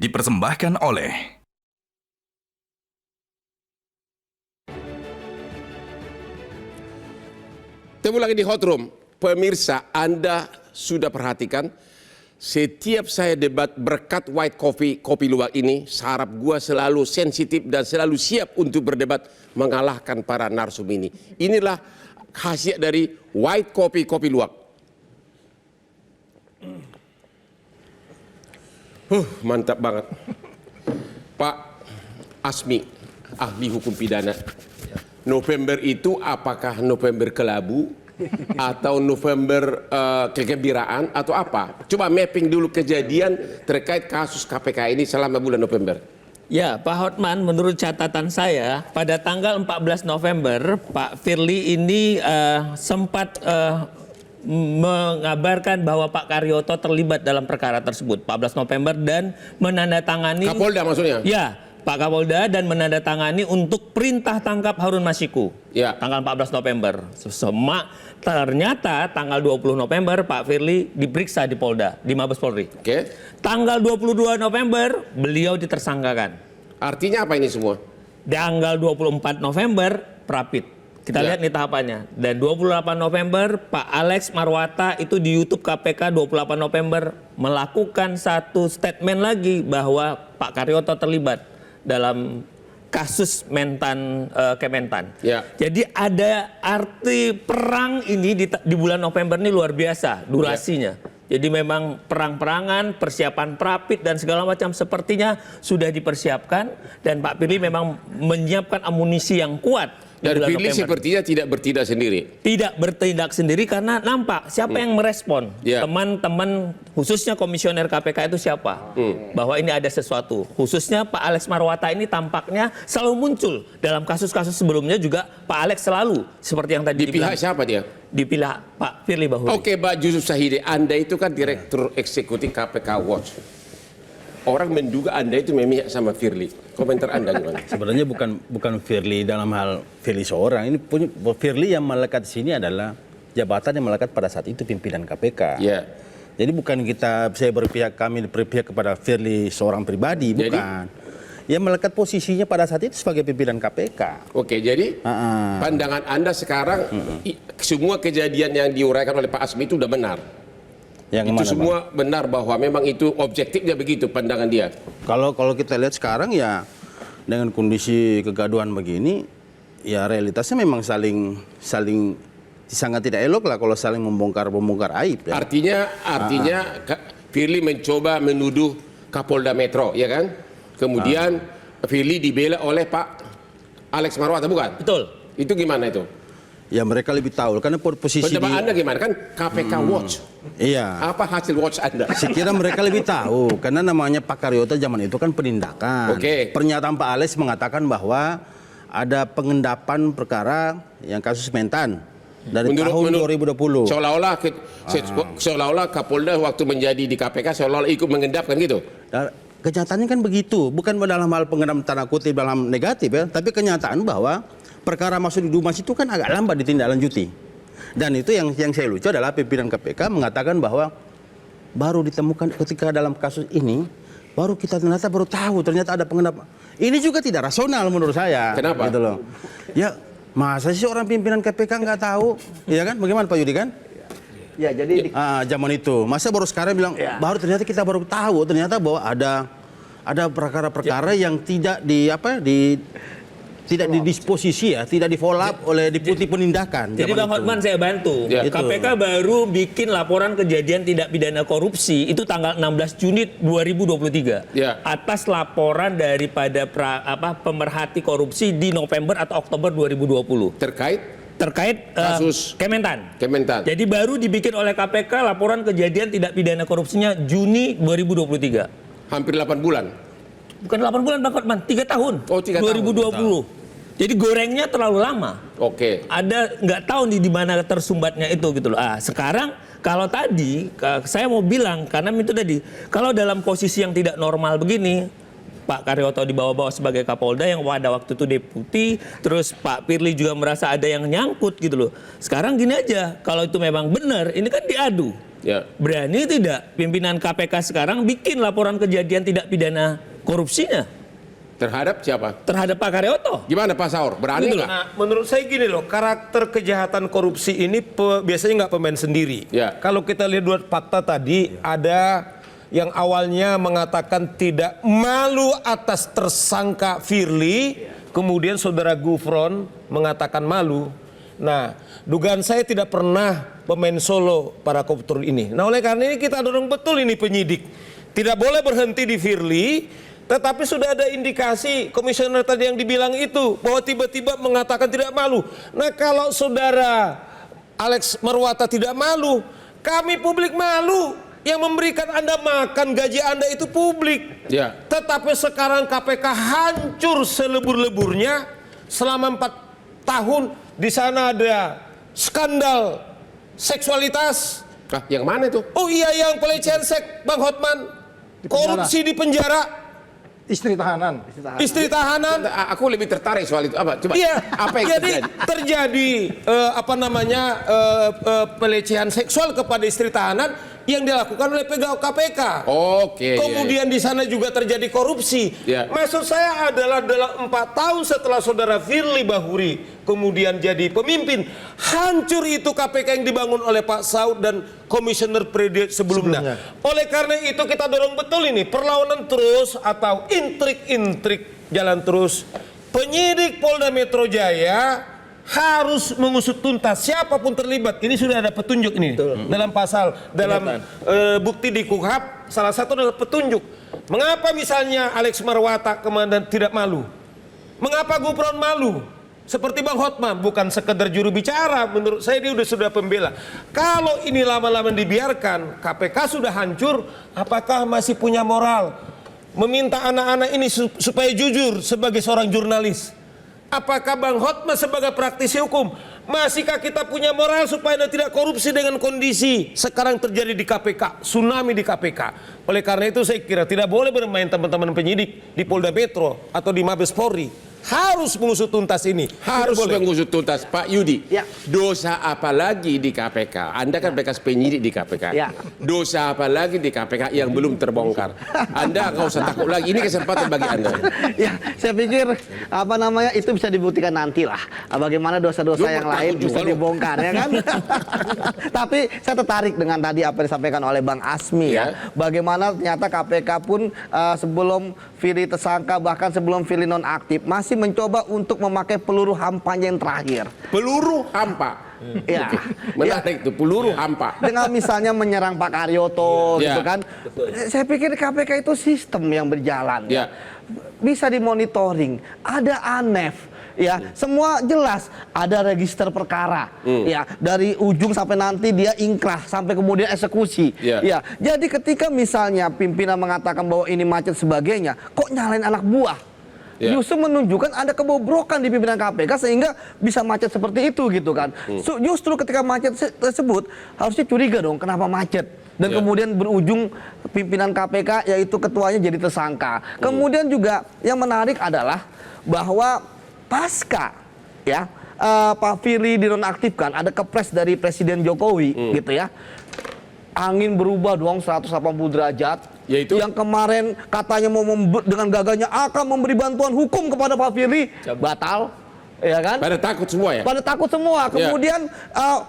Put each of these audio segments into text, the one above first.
dipersembahkan oleh Temu lagi di Hot Room. Pemirsa, Anda sudah perhatikan setiap saya debat berkat white coffee, kopi luwak ini, saraf gua selalu sensitif dan selalu siap untuk berdebat mengalahkan para narsum ini. Inilah khasiat dari white coffee, kopi luwak. Mantap banget. Pak Asmi, ahli hukum pidana. November itu apakah November kelabu atau November kegembiraan atau apa? Coba mapping dulu kejadian terkait kasus KPK ini selama bulan November. Ya, Pak Hotman, menurut catatan saya, pada tanggal 14 November, Pak Firly ini sempat mengabarkan bahwa Pak Karyoto terlibat dalam perkara tersebut, 14 November, dan menandatangani... Kapolda maksudnya? Ya, Pak Kapolda, dan menandatangani untuk perintah tangkap Harun Masiku, ya. Tanggal 14 November. Ternyata tanggal 20 November Pak Firly diperiksa di Polda, di Mabes Polri. Oke. Tanggal 22 November beliau ditersangkakan. Artinya apa ini semua? Tanggal 24 November Prapit. Kita lihat nih tahapannya. Dan 28 November Pak Alex Marwata itu di YouTube KPK 28 November melakukan satu statement lagi bahwa Pak Karyoto terlibat dalam kasus Kementan. Ya. Jadi ada arti perang ini di bulan November ini luar biasa durasinya. Ya. Jadi memang perang-perangan, persiapan Prapit dan segala macam sepertinya sudah dipersiapkan, dan Pak Firly memang menyiapkan amunisi yang kuat. Dan Firly sepertinya tidak bertindak sendiri. Tidak bertindak sendiri karena nampak siapa yang merespon. Teman-teman khususnya komisioner KPK itu siapa? Bahwa ini ada sesuatu. Khususnya Pak Alex Marwata ini tampaknya selalu muncul. Dalam kasus-kasus sebelumnya juga Pak Alex selalu seperti yang tadi dibilang. Di pihak siapa dia? Di pihak Pak Firly Bahuri. Oke, Pak Yusuf Sahidi, Anda itu kan Direktur Eksekutif KPK Watch. Orang menduga Anda itu memihak sama Firly. Komentar Anda gimana? Sebenarnya bukan Firly dalam hal Firly seorang. Ini punya Firly yang melekat di sini adalah jabatan yang melekat pada saat itu pimpinan KPK. Ya. Jadi bukan kami berpihak kepada Firly seorang pribadi, bukan. Yang melekat posisinya pada saat itu sebagai pimpinan KPK. Oke, jadi pandangan Anda sekarang semua kejadian yang diuraikan oleh Pak Asmi itu udah benar. Yang itu semua benar bahwa memang itu objektifnya begitu pandangan dia. Kalau kita lihat sekarang ya dengan kondisi kegaduhan begini, ya realitasnya memang saling sangat tidak elok lah kalau saling membongkar aib. Ya. Artinya Firly mencoba menuduh Kapolda Metro, ya kan? Kemudian Firly dibela oleh Pak Alex Marwata, bukan? Betul. Itu gimana itu? Ya mereka lebih tahu karena posisi pendapat Anda gimana kan KPK Watch. Iya. Apa hasil watch Anda? Sekira mereka lebih tahu karena namanya Pak Karyoto zaman itu kan penindakan. Oke. Pernyataan Pak Alex mengatakan bahwa ada pengendapan perkara yang kasus Mentan dari tahun 2020. Seolah-olah Kapolda waktu menjadi di KPK seolah-olah ikut mengendapkan gitu. Kenyataannya kan begitu, bukan dalam hal pengendam tanda kutip dalam negatif ya, tapi kenyataan bahwa perkara masuk di Dumas itu kan agak lambat ditindaklanjuti. Dan itu yang saya lucu adalah pimpinan KPK mengatakan bahwa baru ditemukan ketika dalam kasus ini, baru kita baru tahu ternyata ada pengendapan. Ini juga tidak rasional menurut saya. Kenapa? Gitu loh. Ya, masa sih orang pimpinan KPK nggak tahu? Iya kan? Bagaimana Pak Yudi kan? Ya, jadi zaman itu. Masa baru sekarang bilang, baru ternyata kita baru tahu ternyata bahwa ada perkara-perkara yang tidak tidak didisposisi ya, tidak di follow up oleh deputi penindakan. Jadi Bang Hotman saya bantu. KPK baru bikin laporan kejadian tindak pidana korupsi itu tanggal 16 Juni 2023. Atas laporan daripada pemerhati korupsi di November atau Oktober 2020. Terkait kasus Kementan. Jadi baru dibikin oleh KPK laporan kejadian tindak pidana korupsinya Juni 2023. Hampir 8 bulan. Bukan 8 bulan Bang Hotman, 3 tahun. Oh, 3 2020. tahun. Jadi gorengnya terlalu lama. Oke. Ada nggak tahu di mana tersumbatnya itu gitu loh. Sekarang kalau tadi saya mau bilang karena itu tadi kalau dalam posisi yang tidak normal begini Pak Karyoto dibawa-bawa sebagai Kapolda yang pada waktu itu deputi, terus Pak Firly juga merasa ada yang nyangkut gitu loh. Sekarang gini aja, kalau itu memang benar, ini kan diadu. Ya. Berani tidak pimpinan KPK sekarang bikin laporan kejadian tidak pidana korupsinya? Terhadap siapa? Terhadap Pak Karyoto. Gimana Pak Saur? Berani Gitu nggak? Nah, menurut saya gini loh, karakter kejahatan korupsi ini biasanya nggak pemain sendiri. Ya. Kalau kita lihat dua fakta tadi, ada yang awalnya mengatakan tidak malu atas tersangka Firly, kemudian saudara Gufron mengatakan malu. Nah, dugaan saya tidak pernah pemain solo para koruptor ini. Nah, oleh karena ini kita dorong betul ini penyidik. Tidak boleh berhenti di Firly, tetapi sudah ada indikasi komisioner tadi yang dibilang itu bahwa tiba-tiba mengatakan tidak malu. Nah, kalau saudara Alex Marwata tidak malu, kami publik malu. Yang memberikan Anda makan gaji Anda itu publik. Ya. Tetapi sekarang KPK hancur selebur-leburnya selama 4 tahun. Di sana ada skandal seksualitas. Yang mana itu? Oh iya, yang pelecehan seks, Bang Hotman. Korupsi di penjara. Istri tahanan. Istri tahanan. Aku lebih tertarik soal itu. Apa? Coba. Iya. Apa yang Jadi terjadi pelecehan seksual kepada istri tahanan yang dilakukan oleh pegawai KPK. Oke. Kemudian di sana juga terjadi korupsi. Ya. Maksud saya adalah dalam 4 tahun setelah saudara Firly Bahuri kemudian jadi pemimpin, hancur itu KPK yang dibangun oleh Pak Saud dan komisioner periode sebelumnya. Oleh karena itu kita dorong betul ini perlawanan terus atau intrik-intrik jalan terus. Penyidik Polda Metro Jaya harus mengusut tuntas siapapun terlibat. Ini sudah ada petunjuk ini dalam pasal, dalam bukti di KUHP. Salah satu adalah petunjuk. Mengapa misalnya Alex Marwata kemarin tidak malu? Mengapa Gufron malu? Seperti Bang Hotman, bukan sekedar juru bicara. Menurut saya dia sudah pembela. Kalau ini lama-lama dibiarkan, KPK sudah hancur. Apakah masih punya moral meminta anak-anak ini supaya jujur sebagai seorang jurnalis? Apakah Bang Hotman sebagai praktisi hukum masihkah kita punya moral supaya tidak korupsi dengan kondisi sekarang terjadi di KPK, tsunami di KPK? Oleh karena itu saya kira tidak boleh bermain teman-teman penyidik di Polda Metro atau di Mabes Polri. Harus mengusut tuntas ini. Harus mengusut tuntas. Pak Yudi, Ya. dosa apa lagi di KPK? Anda kan bekas penyidik di KPK. Ya. Dosa apa lagi di KPK yang belum terbongkar? Anda nggak usah takut lagi. Ini kesempatan bagi Anda. Ya, saya pikir itu bisa dibuktikan nanti lah. Bagaimana dosa-dosa yang lain bisa dibongkar, ya kan? Tapi saya tertarik dengan tadi apa yang disampaikan oleh Bang Asmi ya. Bagaimana ternyata KPK pun sebelum Firly tersangka, bahkan sebelum Firly nonaktif, masih mencoba untuk memakai peluru hampanya yang terakhir. Peluru hampa. Ya. Menarik itu, peluru hampa. Dengan misalnya menyerang Pak Karyoto gitu kan. Saya pikir KPK itu sistem yang berjalan. Ya. Bisa dimonitoring, ada ANEF. Ya, semua jelas ada register perkara. Ya, dari ujung sampai nanti dia ingkrah sampai kemudian eksekusi. Ya, jadi ketika misalnya pimpinan mengatakan bahwa ini macet sebagainya, kok nyalain anak buah? Justru menunjukkan ada kebobrokan di pimpinan KPK sehingga bisa macet seperti itu gitu kan. Justru ketika macet tersebut harusnya curiga dong kenapa macet. Dan kemudian berujung pimpinan KPK yaitu ketuanya jadi tersangka. Kemudian juga yang menarik adalah bahwa pasca ya Pak Firly dinonaktifkan, ada kepres dari Presiden Jokowi gitu ya. Angin berubah dong 180 derajat. Yaitu yang kemarin katanya mau dengan gagahnya akan memberi bantuan hukum kepada Pak Firly, batal. Ya kan? Pada takut semua ya? Pada takut semua. Kemudian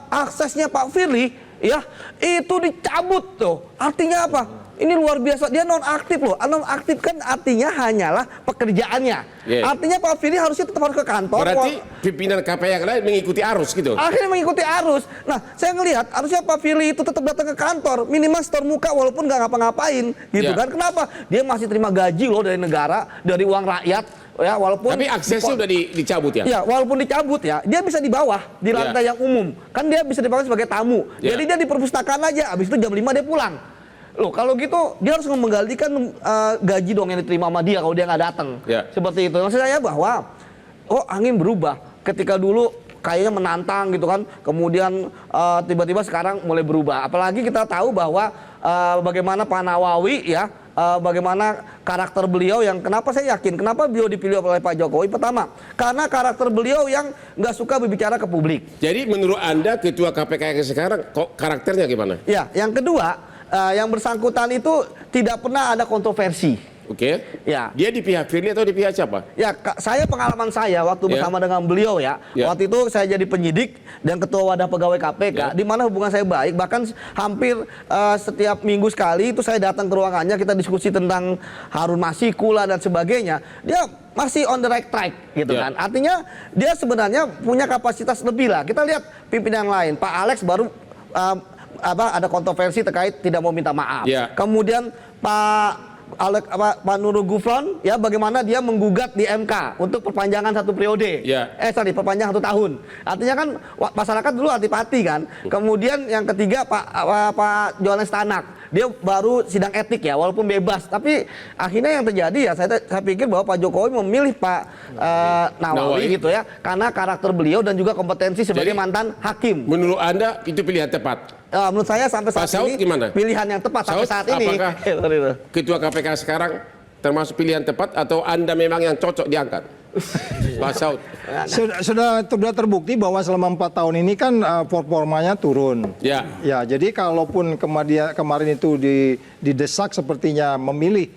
aksesnya Pak Firly ya itu dicabut tuh. Artinya apa? Ini luar biasa, dia nonaktif loh. Nonaktif kan artinya hanyalah pekerjaannya. Artinya Pak Firly harusnya tetap harus ke kantor. Berarti pimpinan KPK yang lain mengikuti arus gitu? Akhirnya mengikuti arus. Nah, saya ngelihat harusnya Pak Firly itu tetap datang ke kantor. Minimal setor muka walaupun nggak ngapa-ngapain. Gitu kan. Kenapa? Dia masih terima gaji loh dari negara, dari uang rakyat. Ya, walaupun tapi aksesnya udah dicabut ya? Ya, walaupun dicabut ya, dia bisa di bawah, di lantai yang umum. Kan dia bisa dipakai sebagai tamu. Jadi dia di perpustakaan aja, habis itu jam 5 dia pulang. Loh, kalau gitu dia harus menggantikan gaji dong yang diterima sama dia kalau dia nggak datang. Seperti itu. Maksud saya bahwa angin berubah. Ketika dulu kayaknya menantang gitu kan, kemudian tiba-tiba sekarang mulai berubah. Apalagi kita tahu bahwa bagaimana Pak Nawawi ya bagaimana karakter beliau yang kenapa saya yakin kenapa beliau dipilih oleh Pak Jokowi. Pertama, karena karakter beliau yang nggak suka berbicara ke publik. Jadi menurut Anda ketua KPK yang sekarang kok karakternya gimana? Ya, yang kedua, yang bersangkutan itu tidak pernah ada kontroversi. Oke. Ya. Dia di pihak Firly atau di pihak siapa? Ya, saya pengalaman saya waktu bersama dengan beliau ya. Waktu itu saya jadi penyidik dan ketua wadah pegawai KPK, di mana hubungan saya baik. Bahkan hampir setiap minggu sekali itu saya datang ke ruangannya, kita diskusi tentang Harun Masiku lah dan sebagainya. Dia masih on the right track gitu kan. Artinya dia sebenarnya punya kapasitas lebih lah. Kita lihat pimpinan lain. Pak Alex baru ada kontroversi terkait tidak mau minta maaf. Kemudian Pak Nurul Gufron ya bagaimana dia menggugat di MK untuk perpanjangan 1 periode. Perpanjangan 1 tahun. Artinya kan masyarakat dulu antipati kan. Kemudian yang ketiga Pak Johannes Tanak. Dia baru sidang etik ya walaupun bebas. Tapi akhirnya yang terjadi ya saya pikir bahwa Pak Jokowi memilih Pak Nawawi gitu ya karena karakter beliau dan juga kompetensi sebagai mantan hakim. Menurut Anda itu pilihan tepat? Menurut saya sampai saat ini gimana? Pilihan yang tepat sampai saat ini. Apakah ketua KPK sekarang termasuk pilihan tepat atau Anda memang yang cocok diangkat? Pak Saud. Sudah terbukti bahwa selama 4 tahun ini kan performanya turun. Ya, jadi kalaupun kemarin itu didesak sepertinya memilih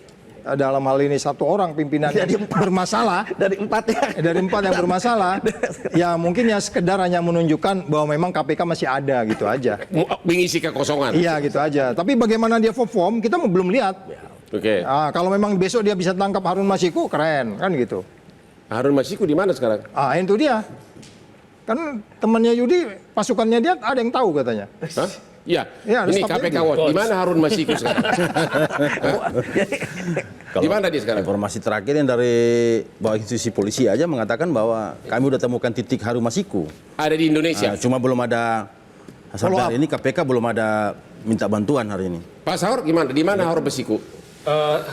dalam hal ini 1 orang pimpinan yang bermasalah dari 4 ya. Dari 4 yang bermasalah ya mungkin ya sekedar hanya menunjukkan bahwa memang KPK masih ada gitu aja, mengisi kekosongan. Iya gitu aja, tapi bagaimana dia perform kita belum lihat. Kalau memang besok dia bisa tangkap Harun Masiku keren kan gitu. Harun Masiku di mana sekarang? Itu dia kan temannya Yudi, pasukannya dia ada yang tahu katanya. Ya, ini KPK Watch. Di mana Harun Masiku sekarang? Di mana dia sekarang? Informasi terakhir yang dari bawah institusi polisi aja mengatakan bahwa kami udah temukan titik Harun Masiku. Ada di Indonesia. Cuma belum ada sampai hari ini KPK belum ada minta bantuan hari ini. Pak Saur gimana? Di mana Harun Masiku?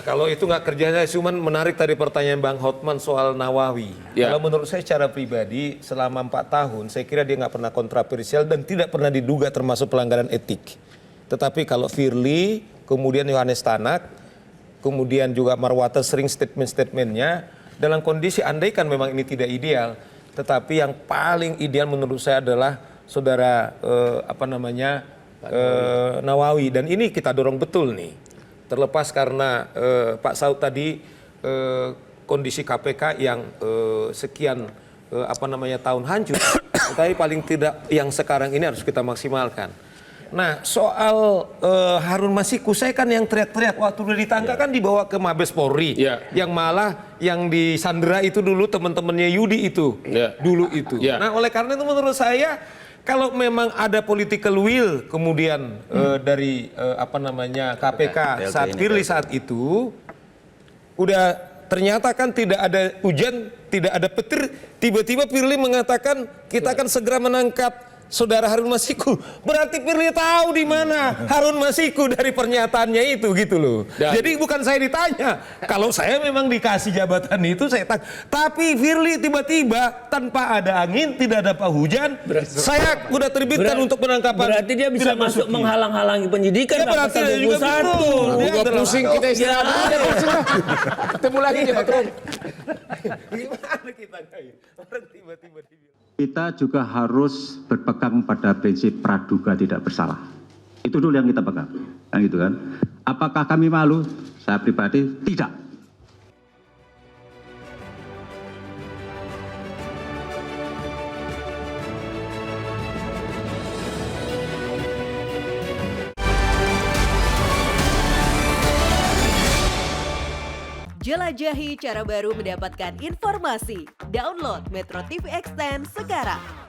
Kalau itu nggak kerjanya, cuman menarik tadi pertanyaan Bang Hotman soal Nawawi. Kalau menurut saya secara pribadi selama 4 tahun saya kira dia nggak pernah kontroversial dan tidak pernah diduga termasuk pelanggaran etik. Tetapi kalau Firly, kemudian Johannes Tanak, kemudian juga Marwata sering statement-statementnya dalam kondisi andaikan memang ini tidak ideal, tetapi yang paling ideal menurut saya adalah saudara Nawawi, dan ini kita dorong betul nih. Terlepas karena Pak Saud tadi kondisi KPK yang sekian tahun hancur, tapi paling tidak yang sekarang ini harus kita maksimalkan. Nah soal Harun Masiku, saya kan yang teriak-teriak waktu udah ditangkap kan dibawa ke Mabes Polri, yang malah yang disandera itu dulu teman-temannya Yudi itu, dulu itu. Nah oleh karena itu menurut saya kalau memang ada political will kemudian dari KPK saat Firly saat itu udah ternyata kan tidak ada hujan, tidak ada petir, tiba-tiba Firly mengatakan kita akan segera menangkap saudara Harun Masiku. Berarti Firly tahu di mana Harun Masiku dari pernyataannya itu gitu loh. Jadi bukan saya ditanya. Kalau saya memang dikasih jabatan itu saya tanya. Tapi Firly tiba-tiba tanpa ada angin, tidak ada hujan, saya udah terbitkan untuk penangkapan. Berarti dia bisa masuk menghalang-halangi penyidikan. Berarti dia juga betul. Dia pusing kita istirahat. Ketemu lagi di Patron. Gimana kita orang tiba-tiba kita juga harus berpegang pada prinsip praduga tidak bersalah. Itu dulu yang kita pegang. Kan gitu kan. Apakah kami malu? Saya pribadi tidak. Jelajahi cara baru mendapatkan informasi. Download Metro TV Extend sekarang.